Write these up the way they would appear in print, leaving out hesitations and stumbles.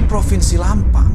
Provinsi Lampang,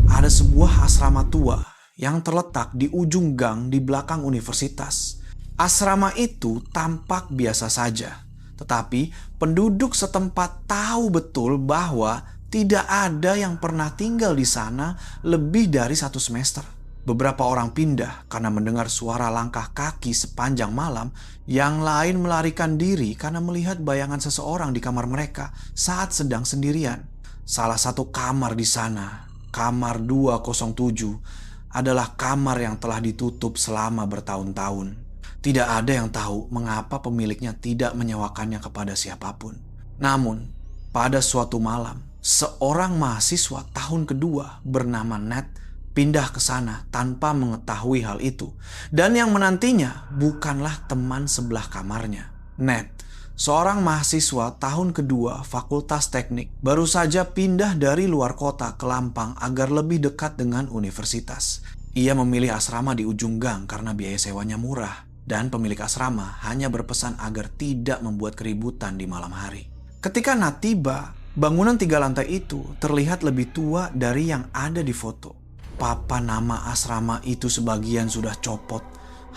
ada sebuah asrama tua yang terletak di ujung gang di belakang universitas. Asrama itu tampak biasa saja, tetapi penduduk setempat tahu betul bahwa tidak ada yang pernah tinggal di sana lebih dari 1 semester. Beberapa orang pindah karena mendengar suara langkah kaki sepanjang malam. Yang lain melarikan diri karena melihat bayangan seseorang di kamar mereka saat sedang sendirian. Salah satu kamar di sana, kamar 207, adalah kamar yang telah ditutup selama bertahun-tahun. Tidak ada yang tahu mengapa pemiliknya tidak menyewakannya kepada siapapun. Namun, pada suatu malam, seorang mahasiswa tahun kedua bernama Ned pindah ke sana tanpa mengetahui hal itu. Dan yang menantinya bukanlah teman sebelah kamarnya. Ned, seorang mahasiswa tahun kedua Fakultas Teknik, baru saja pindah dari luar kota ke Lampang agar lebih dekat dengan universitas. Ia memilih asrama di ujung gang karena biaya sewanya murah. Dan pemilik asrama hanya berpesan agar tidak membuat keributan di malam hari. Ketika Ned tiba, bangunan 3 lantai itu terlihat lebih tua dari yang ada di foto. Papan nama asrama itu sebagian sudah copot,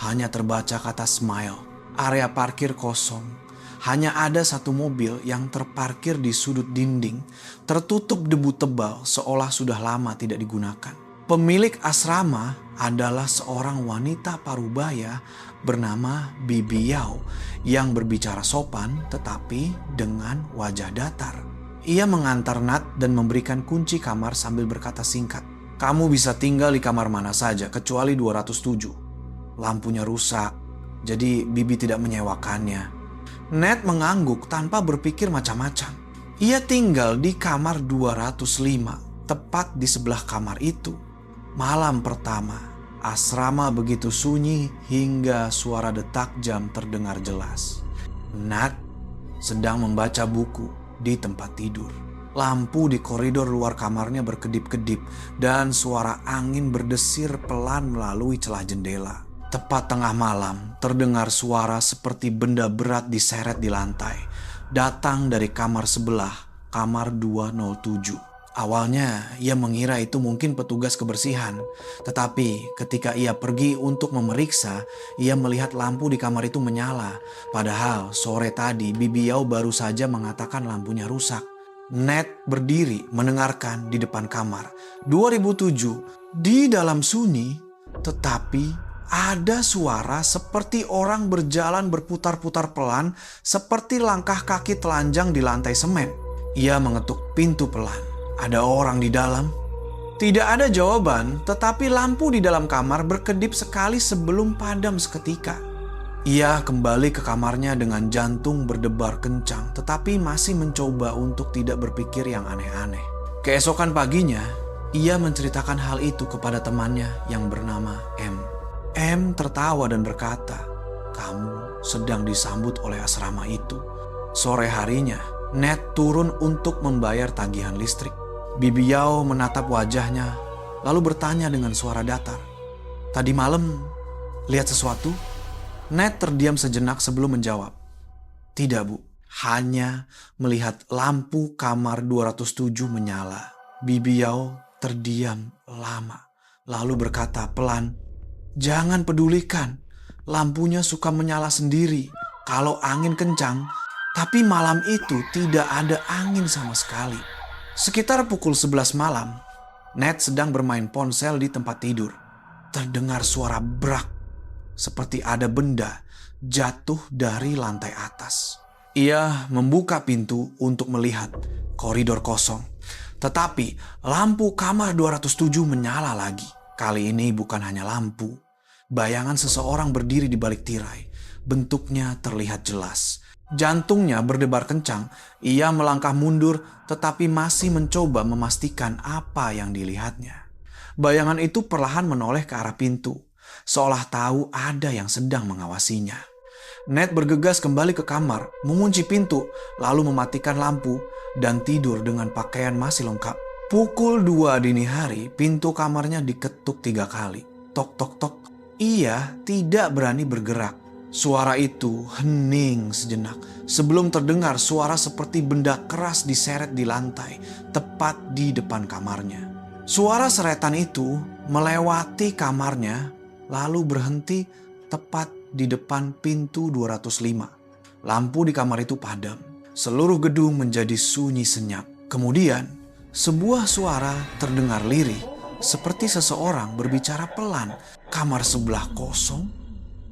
hanya terbaca kata smile. Area parkir kosong, hanya ada satu mobil yang terparkir di sudut dinding, tertutup debu tebal seolah sudah lama tidak digunakan. Pemilik asrama adalah seorang wanita parubaya bernama Bibi Yao yang berbicara sopan tetapi dengan wajah datar. Ia mengantar Nat dan memberikan kunci kamar sambil berkata singkat, "Kamu bisa tinggal di kamar mana saja kecuali 207. Lampunya rusak, jadi Bibi tidak menyewakannya." Ned mengangguk tanpa berpikir macam-macam. Ia tinggal di kamar 205, tepat di sebelah kamar itu. Malam pertama, asrama begitu sunyi hingga suara detak jam terdengar jelas. Ned sedang membaca buku di tempat tidur. Lampu di koridor luar kamarnya berkedip-kedip dan suara angin berdesir pelan melalui celah jendela. Tepat tengah malam, terdengar suara seperti benda berat diseret di lantai. Datang dari kamar sebelah, kamar 207. Awalnya, ia mengira itu mungkin petugas kebersihan. Tetapi ketika ia pergi untuk memeriksa, ia melihat lampu di kamar itu menyala. Padahal sore tadi, Bibi Yao baru saja mengatakan lampunya rusak. Ned berdiri mendengarkan di depan kamar 2007. Di dalam sunyi, tetapi ada suara seperti orang berjalan berputar-putar pelan, seperti langkah kaki telanjang di lantai semen. Ia mengetuk pintu pelan. Ada orang di dalam? Tidak ada jawaban, tetapi lampu di dalam kamar berkedip sekali sebelum padam seketika. Ia kembali ke kamarnya dengan jantung berdebar kencang, tetapi masih mencoba untuk tidak berpikir yang aneh-aneh. Keesokan paginya, ia menceritakan hal itu kepada temannya yang bernama M. M tertawa dan berkata, "Kamu sedang disambut oleh asrama itu." Sore harinya, Ned turun untuk membayar tagihan listrik. Bibi Yao menatap wajahnya, lalu bertanya dengan suara datar, "Tadi malam lihat sesuatu?" Ned terdiam sejenak sebelum menjawab, "Tidak, Bu. Hanya melihat lampu kamar 207 menyala." Bibi Yao terdiam lama, lalu berkata pelan, "Jangan pedulikan. Lampunya suka menyala sendiri kalau angin kencang, tapi malam itu tidak ada angin sama sekali." Sekitar pukul 11 malam, Ned sedang bermain ponsel di tempat tidur. Terdengar suara brak, seperti ada benda jatuh dari lantai atas. Ia membuka pintu untuk melihat koridor kosong. Tetapi lampu kamar 207 menyala lagi. Kali ini bukan hanya lampu. Bayangan seseorang berdiri di balik tirai. Bentuknya terlihat jelas. Jantungnya berdebar kencang. Ia melangkah mundur tetapi masih mencoba memastikan apa yang dilihatnya. Bayangan itu perlahan menoleh ke arah pintu, seolah tahu ada yang sedang mengawasinya. Ned bergegas kembali ke kamar, mengunci pintu, lalu mematikan lampu dan tidur dengan pakaian masih lengkap. Pukul 2 dini hari, pintu kamarnya diketuk 3 kali. Tok tok tok. Ia tidak berani bergerak. Suara itu hening sejenak sebelum terdengar suara seperti benda keras diseret di lantai tepat di depan kamarnya. Suara seretan itu melewati kamarnya lalu berhenti tepat di depan pintu 205. Lampu di kamar itu padam. Seluruh gedung menjadi sunyi senyap. Kemudian sebuah suara terdengar lirih seperti seseorang berbicara pelan. Kamar sebelah kosong.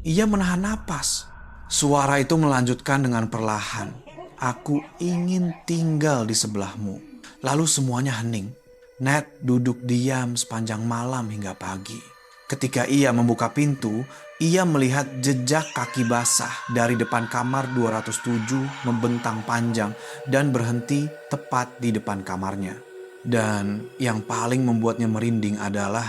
Ia menahan napas. Suara itu melanjutkan dengan perlahan. Aku ingin tinggal di sebelahmu. Lalu semuanya hening. Ned duduk diam sepanjang malam hingga pagi. Ketika ia membuka pintu, ia melihat jejak kaki basah dari depan kamar 207 membentang panjang dan berhenti tepat di depan kamarnya. Dan yang paling membuatnya merinding adalah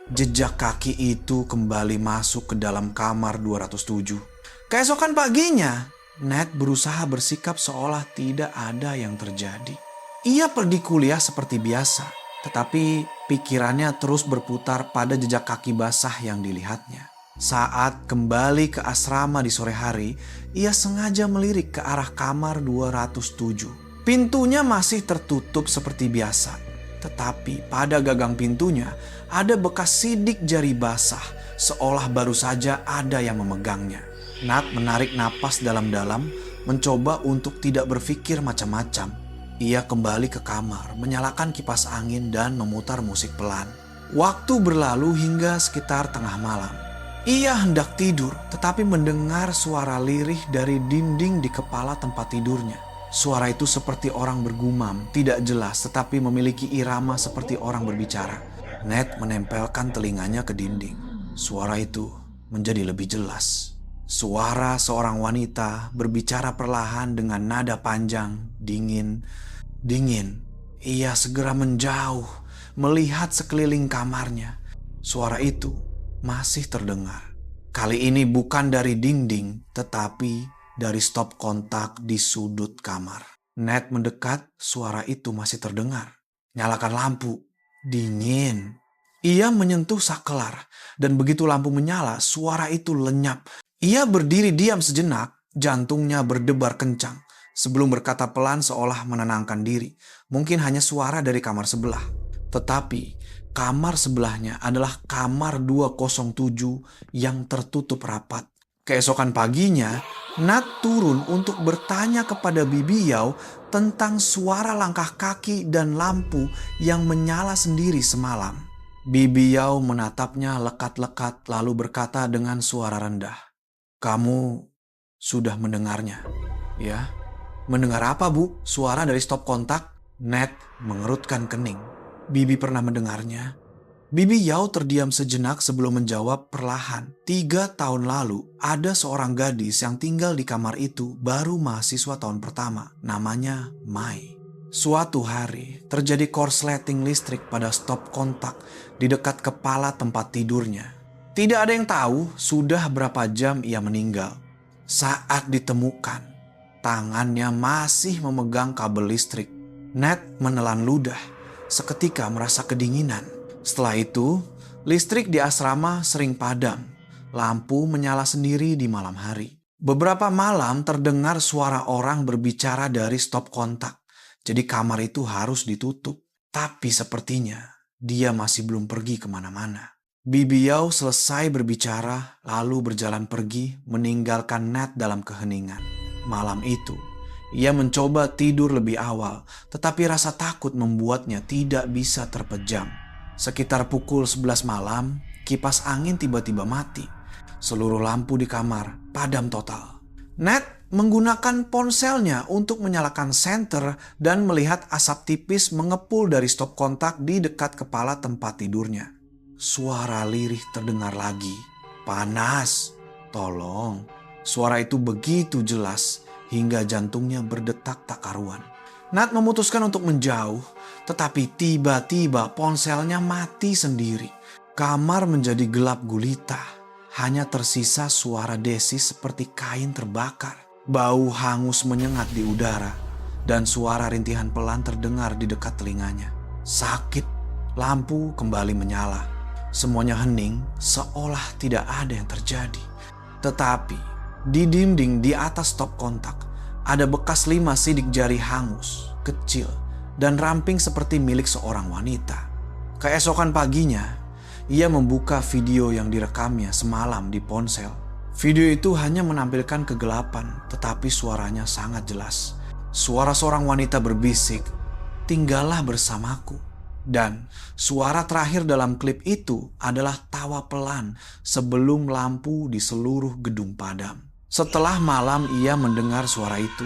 jejak kaki itu kembali masuk ke dalam kamar 207. Keesokan paginya, Ned berusaha bersikap seolah tidak ada yang terjadi. Ia pergi kuliah seperti biasa, tetapi pikirannya terus berputar pada jejak kaki basah yang dilihatnya. Saat kembali ke asrama di sore hari, ia sengaja melirik ke arah kamar 207. Pintunya masih tertutup seperti biasa, tetapi pada gagang pintunya ada bekas sidik jari basah, seolah baru saja ada yang memegangnya. Ned menarik napas dalam-dalam, mencoba untuk tidak berpikir macam-macam. Ia kembali ke kamar, menyalakan kipas angin dan memutar musik pelan. Waktu berlalu hingga sekitar tengah malam. Ia hendak tidur, tetapi mendengar suara lirih dari dinding di kepala tempat tidurnya. Suara itu seperti orang bergumam, tidak jelas tetapi memiliki irama seperti orang berbicara. Ned menempelkan telinganya ke dinding. Suara itu menjadi lebih jelas. Suara seorang wanita berbicara perlahan dengan nada panjang, dingin. Ia segera menjauh, melihat sekeliling kamarnya. Suara itu masih terdengar. Kali ini bukan dari dinding, tetapi dari stop kontak di sudut kamar. Ned mendekat, suara itu masih terdengar. Nyalakan lampu. Dingin. Ia menyentuh saklar dan begitu lampu menyala, suara itu lenyap. Ia berdiri diam sejenak, jantungnya berdebar kencang sebelum berkata pelan seolah menenangkan diri. Mungkin hanya suara dari kamar sebelah. Tetapi kamar sebelahnya adalah kamar 207 yang tertutup rapat. Keesokan paginya, Ned turun untuk bertanya kepada Bibi Yao tentang suara langkah kaki dan lampu yang menyala sendiri semalam. Bibi Yao menatapnya lekat-lekat lalu berkata dengan suara rendah, "Kamu sudah mendengarnya, ya?" "Mendengar apa, Bu? Suara dari stop kontak?" Ned mengerutkan kening. "Bibi pernah mendengarnya." Bibi Yao terdiam sejenak sebelum menjawab perlahan. 3 tahun lalu, ada seorang gadis yang tinggal di kamar itu baru mahasiswa tahun pertama. Namanya Mai. Suatu hari, terjadi korsleting listrik pada stop kontak di dekat kepala tempat tidurnya. Tidak ada yang tahu sudah berapa jam ia meninggal. Saat ditemukan, tangannya masih memegang kabel listrik. Ned menelan ludah, seketika merasa kedinginan. Setelah itu, listrik di asrama sering padam. Lampu menyala sendiri di malam hari. Beberapa malam terdengar suara orang berbicara dari stop kontak. Jadi kamar itu harus ditutup. Tapi sepertinya dia masih belum pergi kemana-mana. Bibi Yao selesai berbicara lalu berjalan pergi meninggalkan Ned dalam keheningan. Malam itu, ia mencoba tidur lebih awal, tetapi rasa takut membuatnya tidak bisa terpejam. Sekitar pukul 11 malam, kipas angin tiba-tiba mati. Seluruh lampu di kamar padam total. Ned menggunakan ponselnya untuk menyalakan senter dan melihat asap tipis mengepul dari stop kontak di dekat kepala tempat tidurnya. Suara lirih terdengar lagi. "Panas, tolong." Suara itu begitu jelas hingga jantungnya berdetak tak karuan. Ned memutuskan untuk menjauh, tetapi tiba-tiba ponselnya mati sendiri. Kamar menjadi gelap gulita. Hanya tersisa suara desi seperti kain terbakar. Bau hangus menyengat di udara. Dan suara rintihan pelan terdengar di dekat telinganya. Sakit. Lampu kembali menyala. Semuanya hening seolah tidak ada yang terjadi. Tetapi Di dinding di atas stop kontak, ada bekas 5 sidik jari hangus, kecil, dan ramping seperti milik seorang wanita. Keesokan paginya, ia membuka video yang direkamnya semalam di ponsel. Video itu hanya menampilkan kegelapan, tetapi suaranya sangat jelas. Suara seorang wanita berbisik, "Tinggallah bersamaku." Dan suara terakhir dalam klip itu adalah tawa pelan sebelum lampu di seluruh gedung padam. Setelah malam ia mendengar suara itu,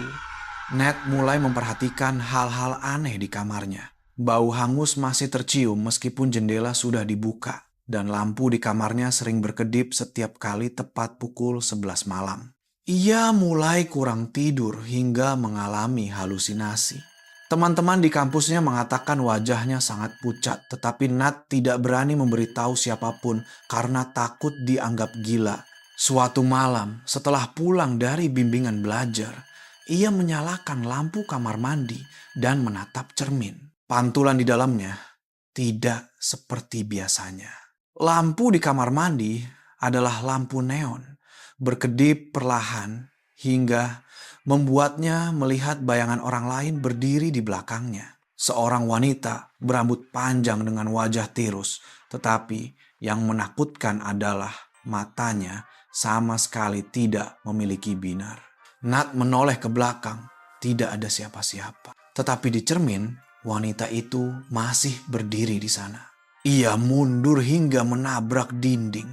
Nat mulai memperhatikan hal-hal aneh di kamarnya. Bau hangus masih tercium meskipun jendela sudah dibuka, dan lampu di kamarnya sering berkedip setiap kali tepat pukul 11 malam. Ia mulai kurang tidur hingga mengalami halusinasi. Teman-teman di kampusnya mengatakan wajahnya sangat pucat, tetapi Nat tidak berani memberitahu siapapun karena takut dianggap gila. Suatu malam, setelah pulang dari bimbingan belajar, ia menyalakan lampu kamar mandi dan menatap cermin. Pantulan di dalamnya tidak seperti biasanya. Lampu di kamar mandi adalah lampu neon, berkedip perlahan hingga membuatnya melihat bayangan orang lain berdiri di belakangnya. Seorang wanita berambut panjang dengan wajah tirus, tetapi yang menakutkan adalah matanya sama sekali tidak memiliki binar. Nat menoleh ke belakang, tidak ada siapa-siapa. Tetapi di cermin, wanita itu masih berdiri di sana. Ia mundur hingga menabrak dinding.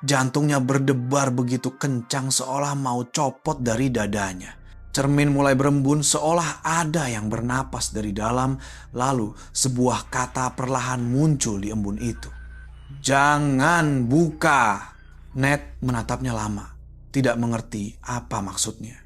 Jantungnya berdebar begitu kencang seolah mau copot dari dadanya. Cermin mulai berembun seolah ada yang bernapas dari dalam, lalu sebuah kata perlahan muncul di embun itu. "Jangan buka." Nat menatapnya lama, tidak mengerti apa maksudnya.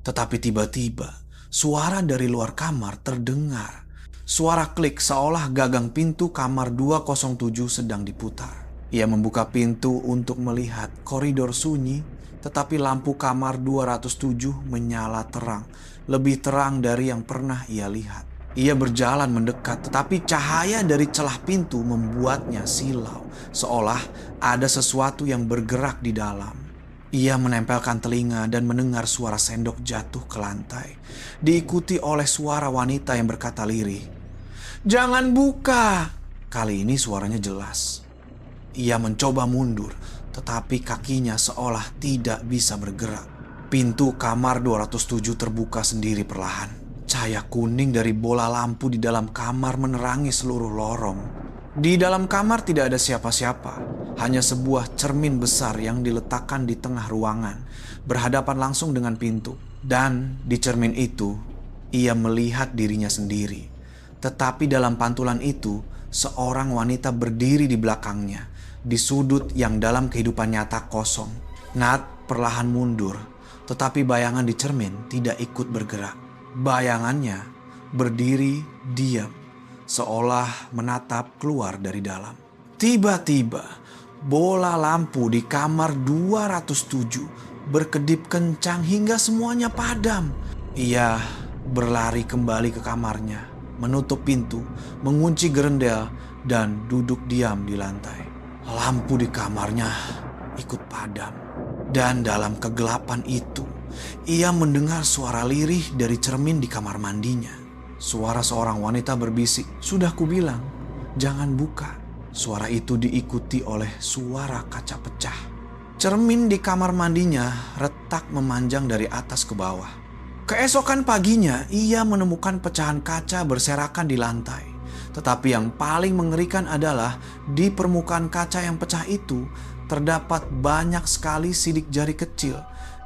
Tetapi tiba-tiba suara dari luar kamar terdengar. Suara klik seolah gagang pintu kamar 207 sedang diputar. Ia membuka pintu untuk melihat koridor sunyi, tetapi lampu kamar 207 menyala terang, lebih terang dari yang pernah ia lihat. Ia berjalan mendekat, tetapi cahaya dari celah pintu membuatnya silau, seolah ada sesuatu yang bergerak di dalam. Ia menempelkan telinga dan mendengar suara sendok jatuh ke lantai, diikuti oleh suara wanita yang berkata lirih, "Jangan buka." Kali ini suaranya jelas. Ia mencoba mundur, tetapi kakinya seolah tidak bisa bergerak. Pintu kamar 207 terbuka sendiri perlahan. Cahaya kuning dari bola lampu di dalam kamar menerangi seluruh lorong. Di dalam kamar tidak ada siapa-siapa, hanya sebuah cermin besar yang diletakkan di tengah ruangan, berhadapan langsung dengan pintu. Dan di cermin itu, ia melihat dirinya sendiri. Tetapi dalam pantulan itu, seorang wanita berdiri di belakangnya, di sudut yang dalam kehidupan nyata kosong. Nat perlahan mundur, tetapi bayangan di cermin tidak ikut bergerak. Bayangannya berdiri diam, seolah menatap keluar dari dalam. Tiba-tiba, bola lampu di kamar 207 berkedip kencang hingga semuanya padam. Ia berlari kembali ke kamarnya, menutup pintu, mengunci gerendel, dan duduk diam di lantai. Lampu di kamarnya ikut padam. Dan dalam kegelapan itu, ia mendengar suara lirih dari cermin di kamar mandinya. Suara seorang wanita berbisik, "Sudah kubilang, jangan buka." Suara itu diikuti oleh suara kaca pecah. Cermin di kamar mandinya retak memanjang dari atas ke bawah. Keesokan paginya, ia menemukan pecahan kaca berserakan di lantai. Tetapi yang paling mengerikan adalah di permukaan kaca yang pecah itu terdapat banyak sekali sidik jari kecil.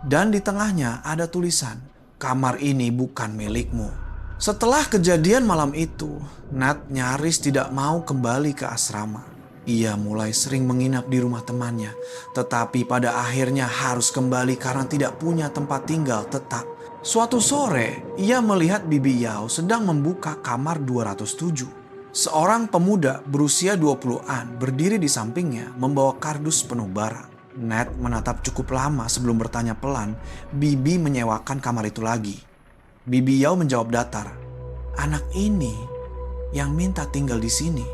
Dan di tengahnya ada tulisan, "Kamar ini bukan milikmu." Setelah kejadian malam itu, Nat nyaris tidak mau kembali ke asrama. Ia mulai sering menginap di rumah temannya, tetapi pada akhirnya harus kembali karena tidak punya tempat tinggal tetap. Suatu sore, ia melihat Bibi Yao sedang membuka kamar 207. Seorang pemuda berusia 20-an berdiri di sampingnya membawa kardus penuh barang. Nat menatap cukup lama sebelum bertanya pelan, Bibi menyewakan kamar itu lagi. Bibi Yao menjawab datar, "Anak ini yang minta tinggal di sini.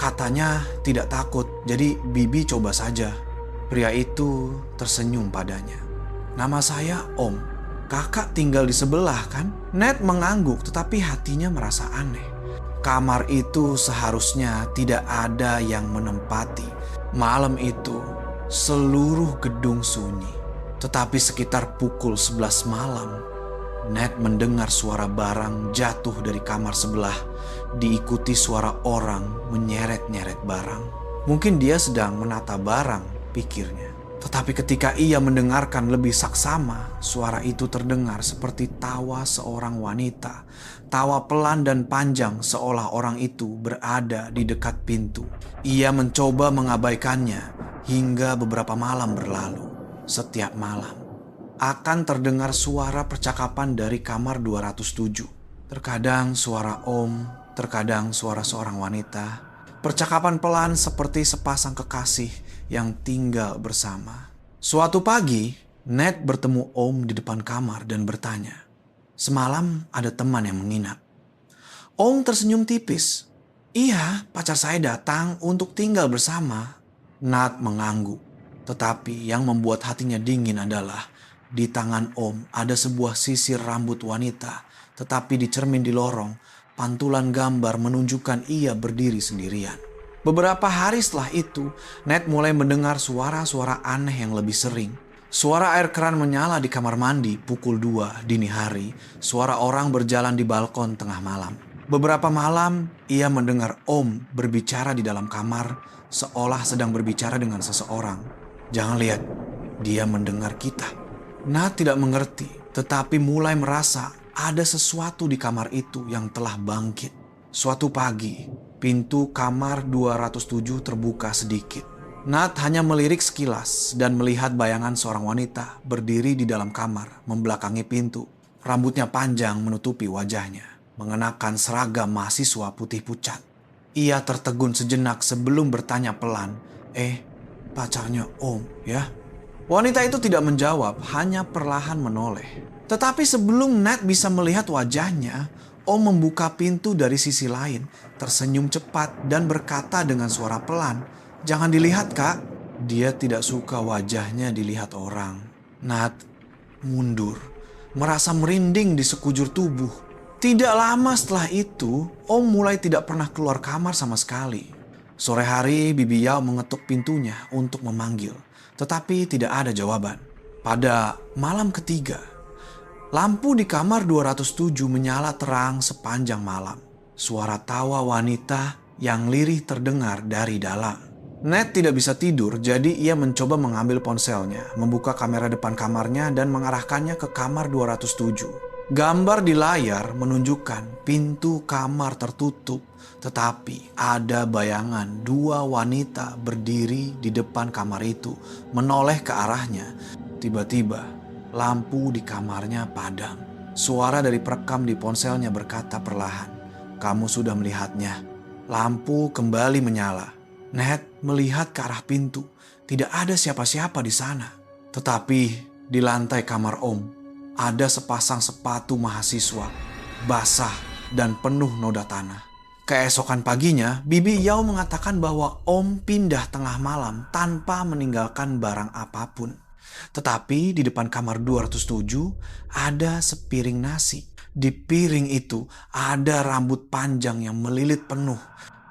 Katanya tidak takut, jadi Bibi coba saja." Pria itu tersenyum padanya. Nama saya Om. Kakak tinggal di sebelah kan? Ned mengangguk tetapi hatinya merasa aneh. Kamar itu seharusnya tidak ada yang menempati. Malam itu seluruh gedung sunyi. Tetapi sekitar pukul 11 malam, Ned mendengar suara barang jatuh dari kamar sebelah, diikuti suara orang menyeret-nyeret barang. Mungkin dia sedang menata barang, pikirnya. Tetapi ketika ia mendengarkan lebih saksama, suara itu terdengar seperti tawa seorang wanita. Tawa pelan dan panjang seolah orang itu berada di dekat pintu. Ia mencoba mengabaikannya hingga beberapa malam berlalu. Setiap malam akan terdengar suara percakapan dari kamar 207. Terkadang suara Om, terkadang suara seorang wanita. Percakapan pelan seperti sepasang kekasih yang tinggal bersama. Suatu pagi, Ned bertemu Om di depan kamar dan bertanya, "Semalam ada teman yang menginap." Om tersenyum tipis. "Iya, pacar saya datang untuk tinggal bersama." Ned mengangguk. Tetapi yang membuat hatinya dingin adalah di tangan Om ada sebuah sisir rambut wanita, tetapi di cermin di lorong, pantulan gambar menunjukkan ia berdiri sendirian. Beberapa hari setelah itu, Ned mulai mendengar suara-suara aneh yang lebih sering. Suara air keran menyala di kamar mandi pukul 2 dini hari, suara orang berjalan di balkon tengah malam. Beberapa malam, ia mendengar Om berbicara di dalam kamar, seolah sedang berbicara dengan seseorang. "Jangan lihat, dia mendengar kita." Ned tidak mengerti, tetapi mulai merasa ada sesuatu di kamar itu yang telah bangkit. Suatu pagi, pintu kamar 207 terbuka sedikit. Ned hanya melirik sekilas dan melihat bayangan seorang wanita berdiri di dalam kamar membelakangi pintu. Rambutnya panjang menutupi wajahnya, mengenakan seragam mahasiswa putih pucat. Ia tertegun sejenak sebelum bertanya pelan, pacarnya Om ya?" Wanita itu tidak menjawab, hanya perlahan menoleh. Tetapi sebelum Ned bisa melihat wajahnya, Om membuka pintu dari sisi lain, tersenyum cepat dan berkata dengan suara pelan, "Jangan dilihat, Kak." Dia tidak suka wajahnya dilihat orang. Ned mundur, merasa merinding di sekujur tubuh. Tidak lama setelah itu, Om mulai tidak pernah keluar kamar sama sekali. Sore hari, Bibi Yao mengetuk pintunya untuk memanggil, tetapi tidak ada jawaban. Pada malam ketiga, lampu di kamar 207 menyala terang sepanjang malam. Suara tawa wanita yang lirih terdengar dari dalam. Ned tidak bisa tidur, jadi ia mencoba mengambil ponselnya, membuka kamera depan kamarnya dan mengarahkannya ke kamar 207. Gambar di layar menunjukkan pintu kamar tertutup, tetapi ada bayangan dua wanita berdiri di depan kamar itu, menoleh ke arahnya. Tiba-tiba, lampu di kamarnya padam. Suara dari perekam di ponselnya berkata perlahan, "Kamu sudah melihatnya." Lampu kembali menyala. Ned melihat ke arah pintu. Tidak ada siapa-siapa di sana. Tetapi di lantai kamar Om, ada sepasang sepatu mahasiswa, basah dan penuh noda tanah. Keesokan paginya, Bibi Yao mengatakan bahwa Om pindah tengah malam tanpa meninggalkan barang apapun. Tetapi di depan kamar 207 ada sepiring nasi. Di piring itu ada rambut panjang yang melilit penuh.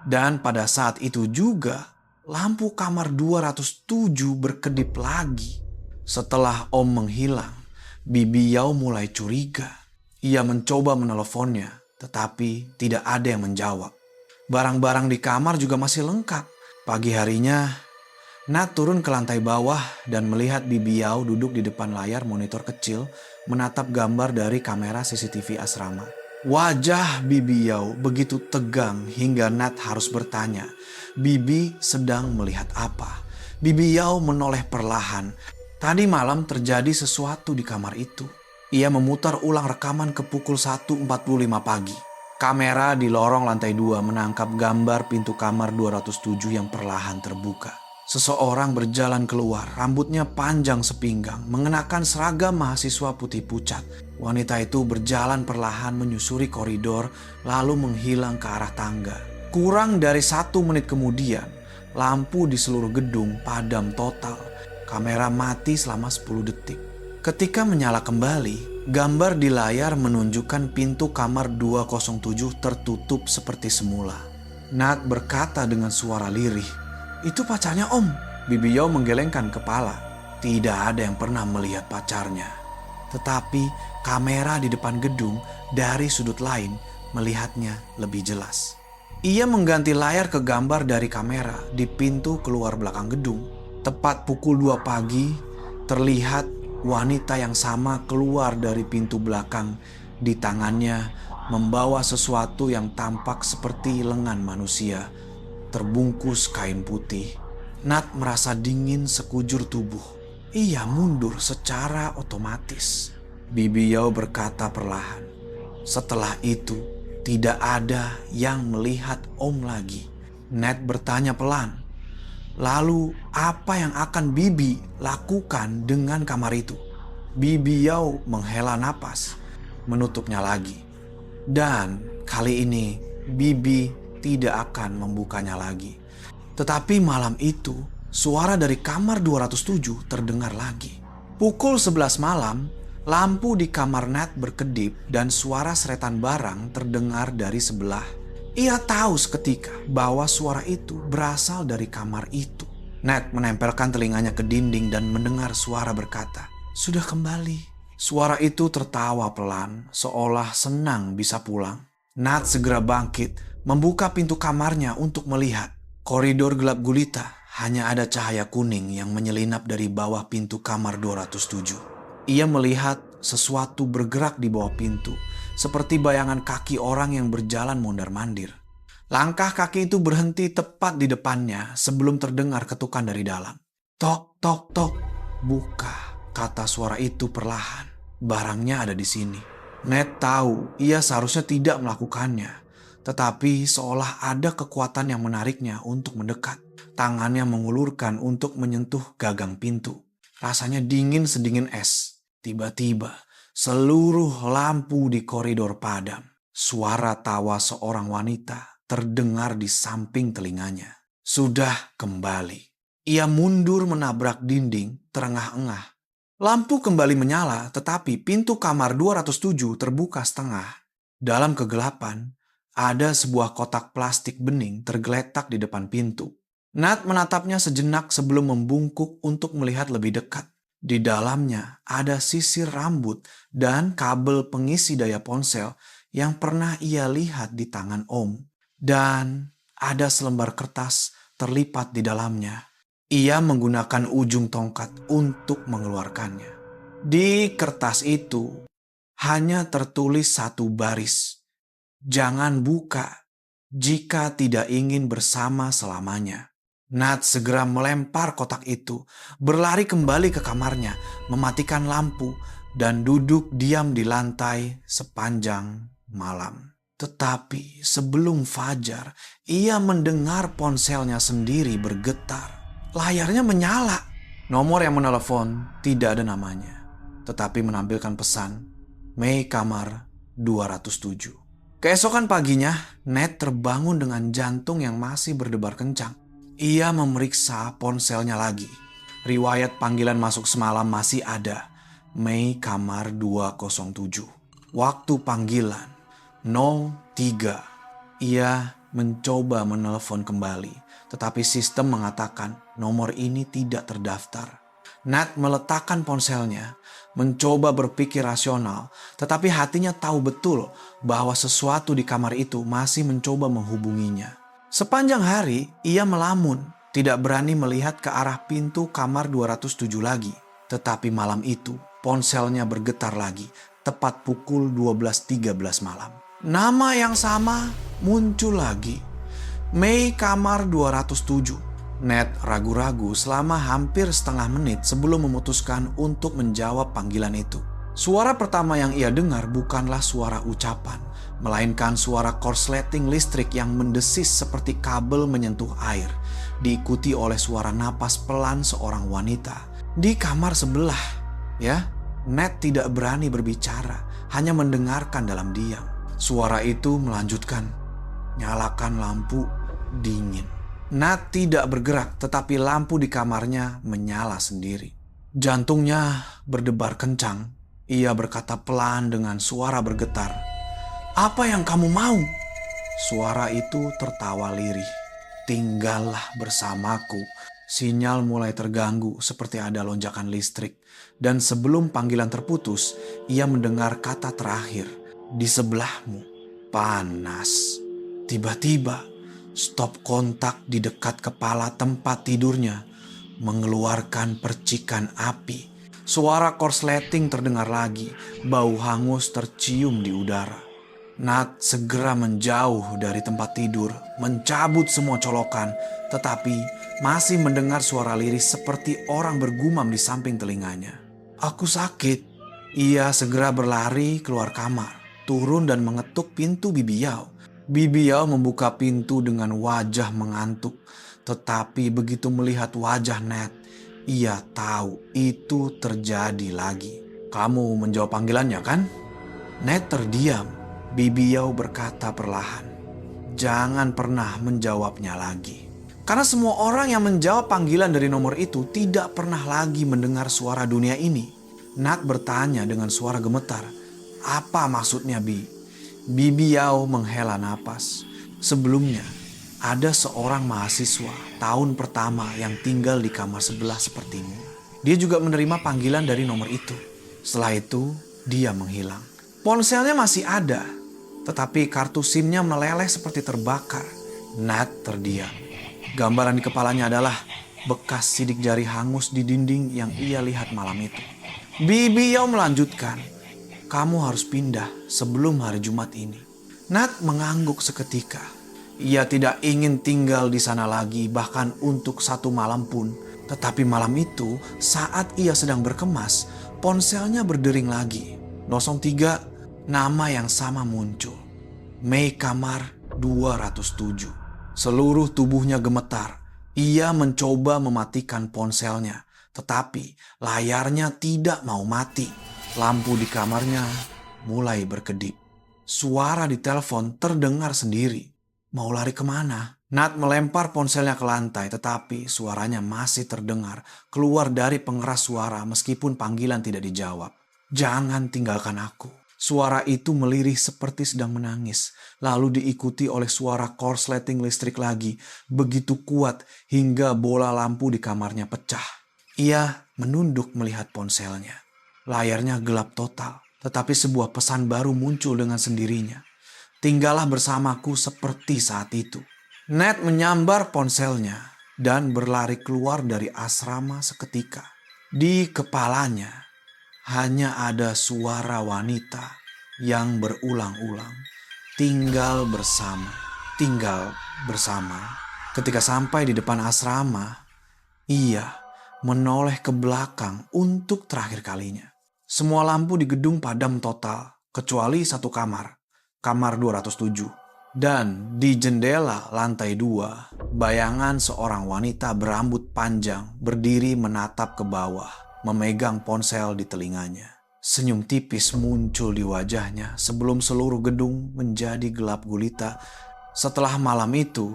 Dan pada saat itu juga lampu kamar 207 berkedip lagi. Setelah Om menghilang, Bibi Yao mulai curiga. Ia mencoba meneleponnya, tetapi tidak ada yang menjawab. Barang-barang di kamar juga masih lengkap. Pagi harinya, Ned turun ke lantai bawah dan melihat Bibi Yao duduk di depan layar monitor kecil menatap gambar dari kamera CCTV asrama. Wajah Bibi Yao begitu tegang hingga Ned harus bertanya, "Bibi sedang melihat apa?" Bibi Yao menoleh perlahan. Tadi malam terjadi sesuatu di kamar itu. Ia memutar ulang rekaman ke pukul 1.45 pagi. Kamera di lorong lantai 2 menangkap gambar pintu kamar 207 yang perlahan terbuka. Seseorang berjalan keluar, rambutnya panjang sepinggang, mengenakan seragam mahasiswa putih pucat. Wanita itu berjalan perlahan menyusuri koridor, lalu menghilang ke arah tangga. Kurang dari 1 menit kemudian, lampu di seluruh gedung padam total. Kamera mati selama 10 detik. Ketika menyala kembali, gambar di layar menunjukkan pintu kamar 207 tertutup seperti semula. Nat berkata dengan suara lirih, "Itu pacarnya Om." Bibi Yao menggelengkan kepala. Tidak ada yang pernah melihat pacarnya. Tetapi kamera di depan gedung dari sudut lain melihatnya lebih jelas. Ia mengganti layar ke gambar dari kamera di pintu keluar belakang gedung. Tepat pukul 2 pagi, terlihat wanita yang sama keluar dari pintu belakang. Di tangannya membawa sesuatu yang tampak seperti lengan manusia, terbungkus kain putih. Nat merasa dingin sekujur tubuh. Ia mundur secara otomatis. Bibi Yao berkata perlahan. Setelah itu, tidak ada yang melihat Om lagi. Nat bertanya pelan. Lalu apa yang akan Bibi lakukan dengan kamar itu? Bibi Yao menghela napas, menutupnya lagi. Dan kali ini Bibi tidak akan membukanya lagi. Tetapi malam itu, suara dari kamar 207 terdengar lagi. Pukul 11 malam, lampu di kamar Nat berkedip dan suara seretan barang terdengar dari sebelah. Ia tahu seketika bahwa suara itu berasal dari kamar itu. Nat menempelkan telinganya ke dinding dan mendengar suara berkata, "Sudah kembali." Suara itu tertawa pelan, seolah senang bisa pulang. Nat segera bangkit, membuka pintu kamarnya untuk melihat. Koridor gelap gulita, hanya ada cahaya kuning yang menyelinap dari bawah pintu kamar 207. Ia melihat sesuatu bergerak di bawah pintu, seperti bayangan kaki orang yang berjalan mondar-mandir. Langkah kaki itu berhenti tepat di depannya sebelum terdengar ketukan dari dalam. "Tok, tok, tok." "Buka," kata suara itu perlahan. "Barangnya ada di sini." Nat tahu ia seharusnya tidak melakukannya. Tetapi seolah ada kekuatan yang menariknya untuk mendekat. Tangannya mengulurkan untuk menyentuh gagang pintu. Rasanya dingin sedingin es. Tiba-tiba seluruh lampu di koridor padam. Suara tawa seorang wanita terdengar di samping telinganya. Sudah kembali. Ia mundur menabrak dinding terengah-engah. Lampu kembali menyala, tetapi pintu kamar 207 terbuka setengah. Dalam kegelapan, ada sebuah kotak plastik bening tergeletak di depan pintu. Nat menatapnya sejenak sebelum membungkuk untuk melihat lebih dekat. Di dalamnya ada sisir rambut dan kabel pengisi daya ponsel yang pernah ia lihat di tangan Om. Dan ada selembar kertas terlipat di dalamnya. Ia menggunakan ujung tongkat untuk mengeluarkannya. Di kertas itu hanya tertulis satu baris. "Jangan buka jika tidak ingin bersama selamanya." Nat segera melempar kotak itu, berlari kembali ke kamarnya, mematikan lampu, dan duduk diam di lantai sepanjang malam. Tetapi sebelum fajar, ia mendengar ponselnya sendiri bergetar. Layarnya menyala. Nomor yang menelepon tidak ada namanya, tetapi menampilkan pesan, "Mei kamar 207. Keesokan paginya, Nat terbangun dengan jantung yang masih berdebar kencang. Ia memeriksa ponselnya lagi. Riwayat panggilan masuk semalam masih ada. Mei kamar 207. Waktu panggilan 03. Ia mencoba menelepon kembali, tetapi sistem mengatakan nomor ini tidak terdaftar. Nat meletakkan ponselnya, mencoba berpikir rasional, tetapi hatinya tahu betul bahwa sesuatu di kamar itu masih mencoba menghubunginya. Sepanjang hari, ia melamun, tidak berani melihat ke arah pintu kamar 207 lagi. Tetapi malam itu, ponselnya bergetar lagi, tepat pukul 12.13 malam. Nama yang sama muncul lagi, Mei kamar 207. Nat ragu-ragu selama hampir setengah menit sebelum memutuskan untuk menjawab panggilan itu. Suara pertama yang ia dengar bukanlah suara ucapan, melainkan suara korsleting listrik yang mendesis seperti kabel menyentuh air, diikuti oleh suara napas pelan seorang wanita. Di kamar sebelah, ya, Nat tidak berani berbicara, hanya mendengarkan dalam diam. Suara itu melanjutkan, "Nyalakan lampu, dingin." Nat tidak bergerak, tetapi lampu di kamarnya menyala sendiri. Jantungnya berdebar kencang. Ia berkata pelan dengan suara bergetar, "Apa yang kamu mau?" Suara itu tertawa lirih. "Tinggallah bersamaku." Sinyal mulai terganggu seperti ada lonjakan listrik. Dan sebelum panggilan terputus, ia mendengar kata terakhir, "Di sebelahmu, panas." Tiba-tiba, stop kontak di dekat kepala tempat tidurnya mengeluarkan percikan api. Suara korsleting terdengar lagi, bau hangus tercium di udara. Nat segera menjauh dari tempat tidur, mencabut semua colokan, tetapi masih mendengar suara lirih seperti orang bergumam di samping telinganya. "Aku sakit." Ia segera berlari keluar kamar, turun dan mengetuk pintu Bibi Yao. Bibi Yao membuka pintu dengan wajah mengantuk, tetapi begitu melihat wajah Nat, ia tahu itu terjadi lagi. "Kamu menjawab panggilannya, kan?" Nat terdiam. Bibi Yao berkata perlahan, "Jangan pernah menjawabnya lagi." Karena semua orang yang menjawab panggilan dari nomor itu tidak pernah lagi mendengar suara dunia ini. Nat bertanya dengan suara gemetar, "Apa maksudnya, Bi?" Bibi Yao menghela napas. "Sebelumnya, ada seorang mahasiswa tahun pertama yang tinggal di kamar sebelah sepertimu. Dia juga menerima panggilan dari nomor itu. Setelah itu, dia menghilang. Ponselnya masih ada, tetapi kartu SIM-nya meleleh seperti terbakar." Nat terdiam. Gambaran di kepalanya adalah bekas sidik jari hangus di dinding yang ia lihat malam itu. Bibi Yao melanjutkan, "Kamu harus pindah sebelum hari Jumat ini." Nat mengangguk seketika. Ia tidak ingin tinggal di sana lagi, bahkan untuk satu malam pun. Tetapi malam itu, saat ia sedang berkemas, ponselnya berdering lagi. 03, nama yang sama muncul. Mei kamar 207. Seluruh tubuhnya gemetar. Ia mencoba mematikan ponselnya, tetapi layarnya tidak mau mati. Lampu di kamarnya mulai berkedip. Suara di telepon terdengar sendiri. Mau lari kemana? Nat melempar ponselnya ke lantai, tetapi suaranya masih terdengar keluar dari pengeras suara meskipun panggilan tidak dijawab. "Jangan tinggalkan aku." Suara itu melirih seperti sedang menangis, lalu diikuti oleh suara korsleting listrik lagi, begitu kuat hingga bola lampu di kamarnya pecah. Ia menunduk melihat ponselnya. Layarnya gelap total, tetapi sebuah pesan baru muncul dengan sendirinya. "Tinggallah bersamaku seperti saat itu." Nat menyambar ponselnya dan berlari keluar dari asrama seketika. Di kepalanya hanya ada suara wanita yang berulang-ulang, "Tinggal bersama, tinggal bersama." Ketika sampai di depan asrama, ia menoleh ke belakang untuk terakhir kalinya. Semua lampu di gedung padam total, kecuali satu kamar, kamar 207. Dan di jendela lantai 2, bayangan seorang wanita berambut panjang berdiri menatap ke bawah, memegang ponsel di telinganya. Senyum tipis muncul di wajahnya sebelum seluruh gedung menjadi gelap gulita. Setelah malam itu,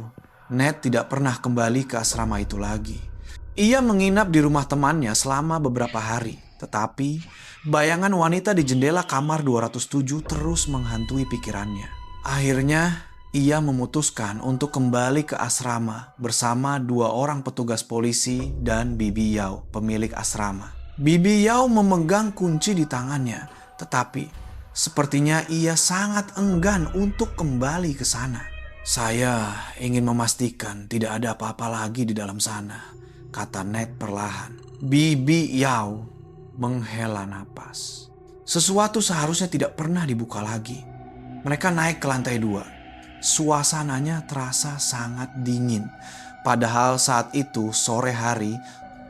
Nat tidak pernah kembali ke asrama itu lagi. Ia menginap di rumah temannya selama beberapa hari, tetapi bayangan wanita di jendela kamar 207 terus menghantui pikirannya. Akhirnya, ia memutuskan untuk kembali ke asrama bersama 2 orang petugas polisi dan Bibi Yao, pemilik asrama. Bibi Yao memegang kunci di tangannya, tetapi sepertinya ia sangat enggan untuk kembali ke sana. "Saya ingin memastikan tidak ada apa-apa lagi di dalam sana," kata Nat perlahan. Bibi Yao menghela napas. Sesuatu seharusnya tidak pernah dibuka lagi. Mereka naik ke lantai 2. Suasananya terasa sangat dingin. Padahal saat itu sore hari,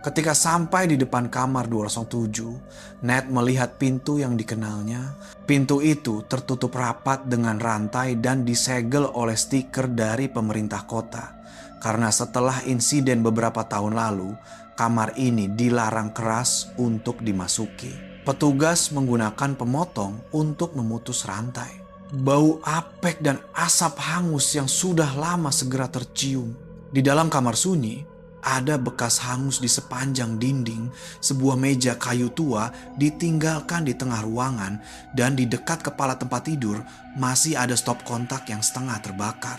ketika sampai di depan kamar 207, Nat melihat pintu yang dikenalnya. Pintu itu tertutup rapat dengan rantai dan disegel oleh stiker dari pemerintah kota. Karena setelah insiden beberapa tahun lalu, kamar ini dilarang keras untuk dimasuki. Petugas menggunakan pemotong untuk memutus rantai. Bau apek dan asap hangus yang sudah lama segera tercium. Di dalam kamar sunyi, Ada bekas hangus di sepanjang dinding, sebuah meja kayu tua ditinggalkan di tengah ruangan, dan di dekat kepala tempat tidur masih ada stop kontak yang setengah terbakar.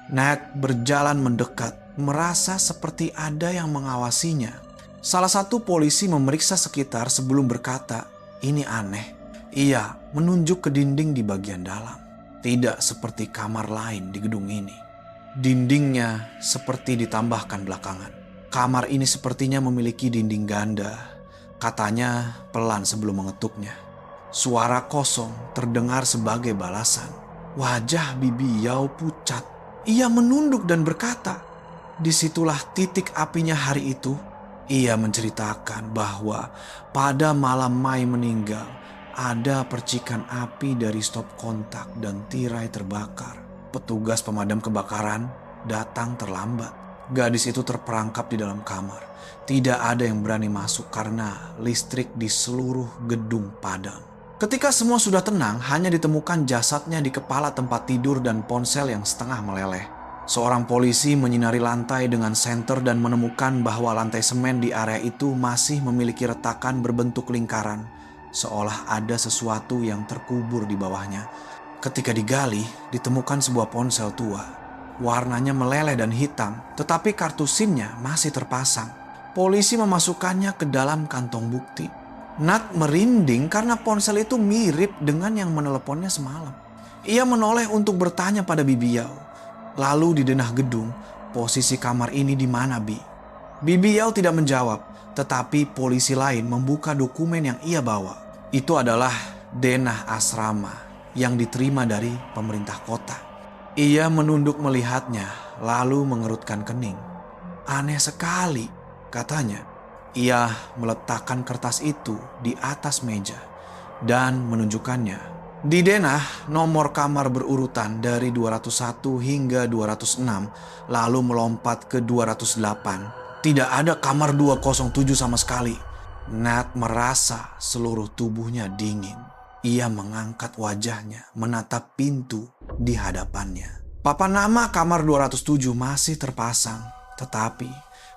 Nat berjalan mendekat, merasa seperti ada yang mengawasinya. Salah satu polisi memeriksa sekitar sebelum berkata, "Ini aneh." Ia menunjuk ke dinding di bagian dalam. Tidak seperti kamar lain di gedung ini. Dindingnya seperti ditambahkan belakangan. Kamar ini sepertinya memiliki dinding ganda, katanya pelan sebelum mengetuknya. Suara kosong terdengar sebagai balasan. Wajah Bibi Yao pucat. Ia menunduk dan berkata, disitulah titik apinya hari itu. Ia menceritakan bahwa pada malam Mai meninggal, ada percikan api dari stop kontak dan tirai terbakar. Petugas pemadam kebakaran datang terlambat. Gadis itu terperangkap di dalam kamar. Tidak ada yang berani masuk karena listrik di seluruh gedung padam. Ketika semua sudah tenang, hanya ditemukan jasadnya di kepala tempat tidur dan ponsel yang setengah meleleh. Seorang polisi menyinari lantai dengan senter dan menemukan bahwa lantai semen di area itu masih memiliki retakan berbentuk lingkaran, seolah ada sesuatu yang terkubur di bawahnya. Ketika digali, ditemukan sebuah ponsel tua. Warnanya meleleh dan hitam, tetapi kartu SIM-nya masih terpasang. Polisi memasukkannya ke dalam kantong bukti. Nat merinding karena ponsel itu mirip dengan yang meneleponnya semalam. Ia menoleh untuk bertanya pada Bibi Yao. Lalu di denah gedung, posisi kamar ini di mana, Bi? Bibi Yao tidak menjawab, tetapi polisi lain membuka dokumen yang ia bawa. Itu adalah denah asrama yang diterima dari pemerintah kota. Ia menunduk melihatnya, lalu mengerutkan kening. Aneh sekali, katanya. Ia meletakkan kertas itu di atas meja dan menunjukkannya. Di denah, nomor kamar berurutan dari 201 hingga 206, lalu melompat ke 208. Tidak ada kamar 207 sama sekali. Nat merasa seluruh tubuhnya dingin. Ia mengangkat wajahnya, menatap pintu di hadapannya. Papan nama kamar 207 masih terpasang, tetapi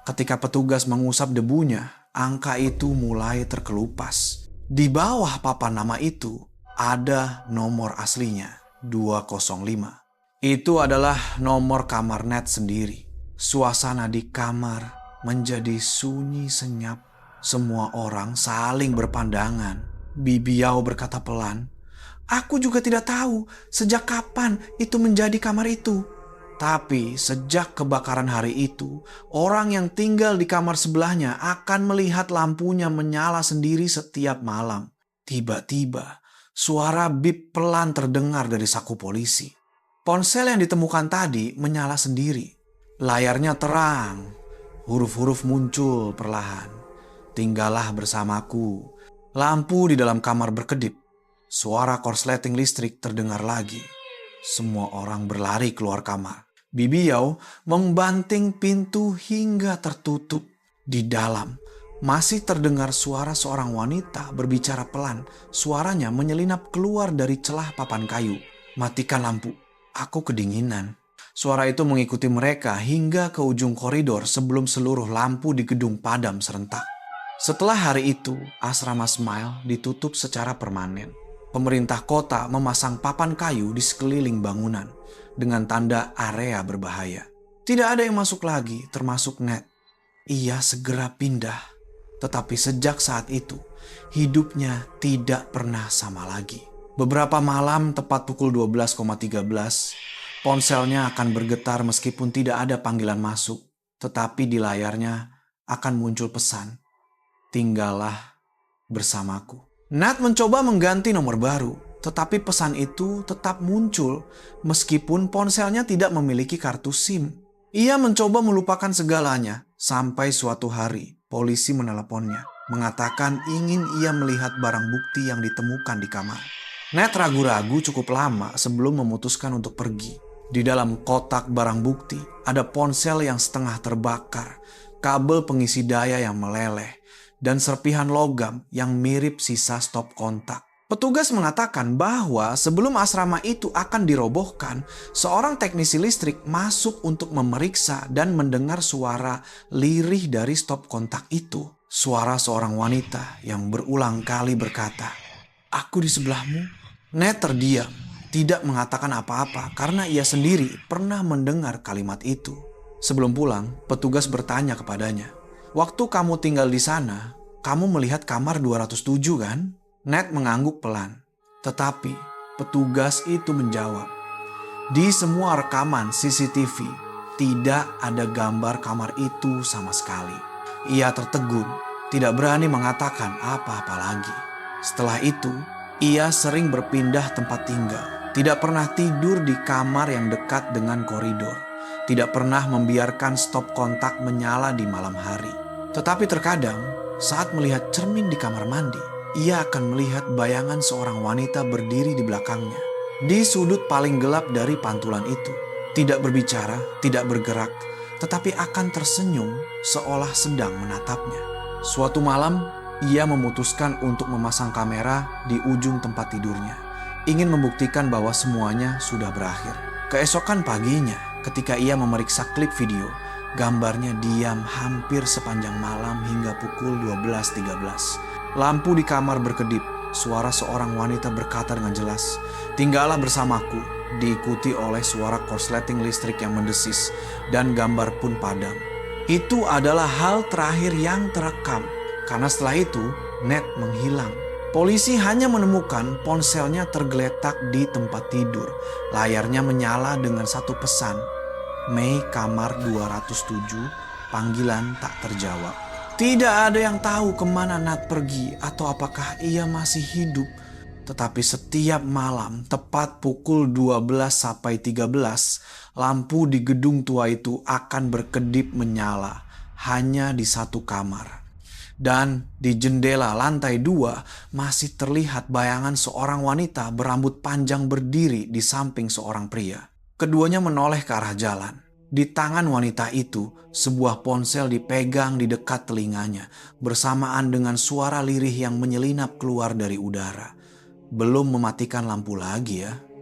ketika petugas mengusap debunya, angka itu mulai terkelupas. Di bawah papan nama itu ada nomor aslinya, 205. Itu adalah nomor kamar Nat sendiri. Suasana di kamar menjadi sunyi senyap. Semua orang saling berpandangan. Bibi Yao berkata pelan, "Aku juga tidak tahu sejak kapan itu menjadi kamar itu. Tapi sejak kebakaran hari itu, orang yang tinggal di kamar sebelahnya akan melihat lampunya menyala sendiri setiap malam." Tiba-tiba, suara bip pelan terdengar dari saku polisi. Ponsel yang ditemukan tadi menyala sendiri. Layarnya terang. Huruf-huruf muncul perlahan. "Tinggallah bersamaku." Lampu di dalam kamar berkedip. Suara korsleting listrik terdengar lagi. Semua orang berlari keluar kamar. Bibi Yao membanting pintu hingga tertutup. Di dalam masih terdengar suara seorang wanita berbicara pelan. Suaranya menyelinap keluar dari celah papan kayu. "Matikan lampu, aku kedinginan." Suara itu mengikuti mereka hingga ke ujung koridor sebelum seluruh lampu di gedung padam serentak. Setelah hari itu, asrama Smile ditutup secara permanen. Pemerintah kota memasang papan kayu di sekeliling bangunan dengan tanda area berbahaya. Tidak ada yang masuk lagi, termasuk Nat. Ia segera pindah, tetapi sejak saat itu, hidupnya tidak pernah sama lagi. Beberapa malam tepat pukul 12,13, ponselnya akan bergetar meskipun tidak ada panggilan masuk, tetapi di layarnya akan muncul pesan, "Tinggallah bersamaku." Nat mencoba mengganti nomor baru, tetapi pesan itu tetap muncul meskipun ponselnya tidak memiliki kartu SIM. Ia mencoba melupakan segalanya sampai suatu hari polisi meneleponnya, mengatakan ingin ia melihat barang bukti yang ditemukan di kamar. Nat ragu-ragu cukup lama sebelum memutuskan untuk pergi. Di dalam kotak barang bukti ada ponsel yang setengah terbakar, kabel pengisi daya yang meleleh, dan serpihan logam yang mirip sisa stop kontak. Petugas mengatakan bahwa sebelum asrama itu akan dirobohkan, seorang teknisi listrik masuk untuk memeriksa dan mendengar suara lirih dari stop kontak itu. Suara seorang wanita yang berulang kali berkata, "Aku di sebelahmu." Ned terdiam, tidak mengatakan apa-apa karena ia sendiri pernah mendengar kalimat itu. Sebelum pulang, petugas bertanya kepadanya, "Waktu kamu tinggal di sana, kamu melihat kamar 207 kan?" Ned mengangguk pelan. Tetapi petugas itu menjawab, "Di semua rekaman CCTV, tidak ada gambar kamar itu sama sekali." Ia tertegun, tidak berani mengatakan apa-apa lagi. Setelah itu, ia sering berpindah tempat tinggal. Tidak pernah tidur di kamar yang dekat dengan koridor. Tidak pernah membiarkan stop kontak menyala di malam hari. Tetapi terkadang, saat melihat cermin di kamar mandi, ia akan melihat bayangan seorang wanita berdiri di belakangnya, di sudut paling gelap dari pantulan itu. Tidak berbicara, tidak bergerak, tetapi akan tersenyum seolah sedang menatapnya. Suatu malam, ia memutuskan untuk memasang kamera di ujung tempat tidurnya, ingin membuktikan bahwa semuanya sudah berakhir. Keesokan paginya, ketika ia memeriksa klip video, gambarnya diam hampir sepanjang malam hingga pukul 12.13. Lampu di kamar berkedip. Suara seorang wanita berkata dengan jelas, "Tinggallah bersamaku," diikuti oleh suara korsleting listrik yang mendesis, dan gambar pun padam. Itu adalah hal terakhir yang terekam, karena setelah itu Ned menghilang. Polisi hanya menemukan ponselnya tergeletak di tempat tidur. Layarnya menyala dengan satu pesan, "Mei kamar 207, panggilan tak terjawab." Tidak ada yang tahu kemana Ned pergi atau apakah ia masih hidup. Tetapi setiap malam, tepat pukul 12 sampai 13, lampu di gedung tua itu akan berkedip menyala hanya di satu kamar. Dan di jendela lantai 2 masih terlihat bayangan seorang wanita berambut panjang berdiri di samping seorang pria. Keduanya menoleh ke arah jalan. Di tangan wanita itu, sebuah ponsel dipegang di dekat telinganya, bersamaan dengan suara lirih yang menyelinap keluar dari udara. Belum mematikan lampu lagi ya.